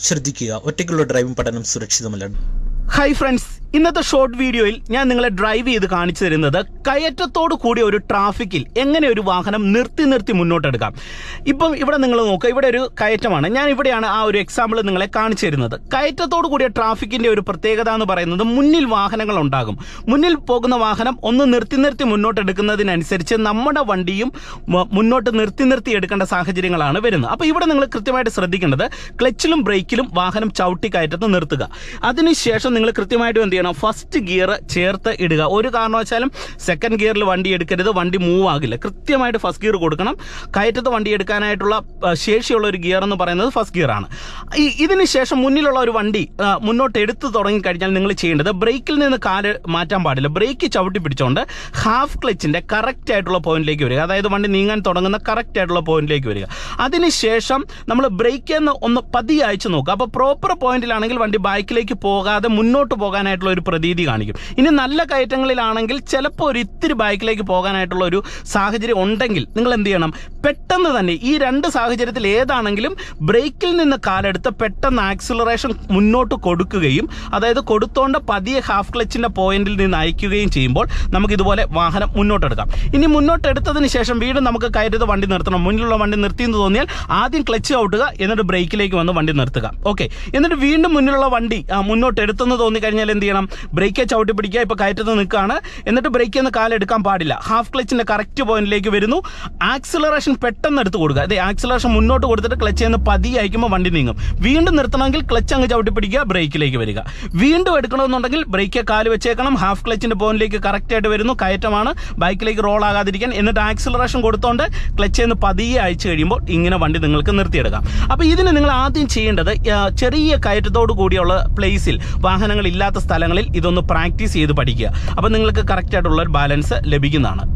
ശ്രദ്ധിക്കുക, ഒറ്റയ്ക്കുള്ള ഡ്രൈവിംഗ് പഠനം സുരക്ഷിതമല്ല. ഹായ് ഫ്രണ്ട്സ്, ഇന്നത്തെ ഷോർട്ട് വീഡിയോയിൽ ഞാൻ നിങ്ങളെ ഡ്രൈവ് ചെയ്ത് കാണിച്ചു തരുന്നത് കയറ്റത്തോട് കൂടിയ ഒരു ട്രാഫിക്കിൽ എങ്ങനെ ഒരു വാഹനം നിർത്തി മുന്നോട്ടെടുക്കാം. ഇപ്പം ഇവിടെ നിങ്ങൾ നോക്കുക, ഇവിടെ ഒരു കയറ്റമാണ്. ഞാൻ ഇവിടെയാണ് ആ ഒരു എക്സാമ്പിൾ നിങ്ങളെ കാണിച്ചു തരുന്നത്. കയറ്റത്തോട് കൂടിയ ട്രാഫിക്കിന്റെ ഒരു പ്രത്യേകത എന്ന് പറയുന്നത് മുന്നിൽ വാഹനങ്ങൾ ഉണ്ടാകും. മുന്നിൽ പോകുന്ന വാഹനം ഒന്ന് നിർത്തി മുന്നോട്ടെടുക്കുന്നതിനനുസരിച്ച് നമ്മുടെ വണ്ടിയും മുന്നോട്ട് നിർത്തി എടുക്കേണ്ട സാഹചര്യങ്ങളാണ് വരുന്നത്. അപ്പോൾ ഇവിടെ നിങ്ങൾ കൃത്യമായിട്ട് ശ്രദ്ധിക്കേണ്ടത് ക്ലച്ചിലും ബ്രേക്കിലും വാഹനം ചവിട്ടി കയറ്റത്ത് നിർത്തുക. അതിനുശേഷം നിങ്ങൾ കൃത്യമായിട്ടും എന്ത് ചെയ്യണം, ഫസ്റ്റ് ഗിയർ ചേർത്ത് ഇടുക. ഒരു കാരണവശാലും സെക്കൻഡ് ഗിയറിൽ വണ്ടി എടുക്കരുത്, വണ്ടി മൂവ് ആകില്ല. കൃത്യമായിട്ട് ഫസ്റ്റ് ഗിയർ കൊടുക്കണം. കയറ്റത്ത് വണ്ടി എടുക്കാനായിട്ടുള്ള ശേഷിയുള്ള ഒരു ഗിയർ എന്ന് പറയുന്നത് ഫസ്റ്റ് ഗിയർ ആണ്. ഇതിന് ശേഷം മുന്നിലുള്ള ഒരു വണ്ടി മുന്നോട്ട് എടുത്തു തുടങ്ങിക്കഴിഞ്ഞാൽ നിങ്ങൾ ചെയ്യേണ്ടത് ബ്രേക്കിൽ നിന്ന് കാല് മാറ്റാൻ പാടില്ല. ബ്രേക്ക് ചവിട്ടി പിടിച്ചുകൊണ്ട് ഹാഫ് ക്ലച്ചിന്റെ കറക്റ്റ് ആയിട്ടുള്ള പോയിന്റിലേക്ക് വരിക. അതായത് വണ്ടി നീങ്ങാൻ തുടങ്ങുന്ന കറക്റ്റ് ആയിട്ടുള്ള പോയിന്റിലേക്ക് വരിക. അതിനുശേഷം നമ്മൾ ബ്രേക്കിൽ നിന്ന് ഒന്ന് പതിയെ അയച്ചു നോക്കുക. അപ്പോൾ പ്രോപ്പർ പോയിന്റിലാണെങ്കിൽ വണ്ടി ബാക്കിലേക്ക് പോകാതെ മുന്നോട്ട് പോകാനായിട്ടുള്ള ഒരു പ്രതീതി കാണിക്കും. ഇനി നല്ല കയറ്റങ്ങളിലാണെങ്കിൽ ചിലപ്പോൾ ഒരു ഇത്തിരി ബാക്കിലേക്ക് പോകാനായിട്ടുള്ള ഒരു സാഹചര്യം ഉണ്ടെങ്കിൽ നിങ്ങൾ എന്ത് ചെയ്യണം, പെട്ടെന്ന് തന്നെ ഈ രണ്ട് സാഹചര്യത്തിൽ ഏതാണെങ്കിലും ബ്രേക്കിൽ നിന്ന് കാലെടുത്ത് പെട്ടെന്ന് ആക്സിലറേഷൻ മുന്നോട്ട് കൊടുക്കുകയും, അതായത് കൊടുത്തോണ്ട് പതിയെ ഹാഫ് ക്ലച്ചിന്റെ പോയിന്റിൽ നിന്ന് അയക്കുകയും ചെയ്യുമ്പോൾ നമുക്ക് ഇതുപോലെ വാഹനം മുന്നോട്ടെടുക്കാം. ഇനി മുന്നോട്ടെടുത്തതിന് ശേഷം വീണ്ടും നമുക്ക് കയറ്റത്ത് വണ്ടി നിർത്തണം. മുന്നിലുള്ള വണ്ടി നിർത്തിയെന്ന് തോന്നിയാൽ ആദ്യം ക്ലച്ച് ഔട്ടുക, എന്നിട്ട് ബ്രേക്കിലേക്ക് വന്ന് വണ്ടി നിർത്തുക. ഓക്കെ, എന്നിട്ട് വീണ്ടും മുന്നിലുള്ള വണ്ടി മുന്നോട്ട് എടുത്തെന്ന് തോന്നിക്കഴിഞ്ഞാൽ എന്ത് ചെയ്യണം, ബ്രേക്കെ ചവിട്ടി പിടിക്കുക. ഇപ്പോൾ കയറ്റത്ത് നിൽക്കുകയാണ്, എന്നിട്ട് ബ്രേക്കിൽ നിന്ന് കാലെടുക്കാൻ പാടില്ല. ഹാഫ് ക്ലച്ചിന്റെ കറക്റ്റ് പോയിന്റിലേക്ക് വരുന്നു. ആക്സിലറേഷൻ പെട്ടെന്ന് എടുത്ത് കൊടുക്കുക. അതെ, ആക്സിലറേഷൻ മുന്നോട്ട് കൊടുത്തിട്ട് ക്ലച്ച് നിന്ന് പതിയെ അയക്കുമ്പോൾ വണ്ടി നീങ്ങും. വീണ്ടും നിർത്തണമെങ്കിൽ ക്ലച്ച് അങ്ങ് ചവിട്ടി പിടിക്കുക, ബ്രേക്കിലേക്ക് വരിക. വീണ്ടും എടുക്കണമെന്നുണ്ടെങ്കിൽ ബ്രേക്കെ കാല് വെച്ചേക്കണം. ഹാഫ് ക്ലച്ചിന്റെ പോയിന്റിലേക്ക് കറക്റ്റ് ആയിട്ട് വരുന്നു. കയറ്റമാണ്, ബൈക്കിലേക്ക് റോൾ ആകാതിരിക്കാൻ. എന്നിട്ട് ആക്സിലറേഷൻ കൊടുത്തോണ്ട് ക്ലച്ച് നിന്ന് പതിയെ അയച്ചു കഴിയുമ്പോൾ ഇങ്ങനെ വണ്ടി നിങ്ങൾക്ക് നിർത്തിയെടുക്കാം. അപ്പോൾ ഇതിന് നിങ്ങൾ ആദ്യം ചെയ്യേണ്ടത് ചെറിയ കയറ്റത്തോട് കൂടിയുള്ള പ്ലേസിൽ, വാഹനങ്ങൾ ഇല്ലാത്ത സ്ഥലങ്ങളിൽ ഇതൊന്ന് പ്രാക്ടീസ് ചെയ്ത് പഠിക്കുക. അപ്പോൾ നിങ്ങൾക്ക് കറക്റ്റ് ആയിട്ടുള്ള ഒരു ബാലൻസ് ലഭിക്കുന്നതാണ്.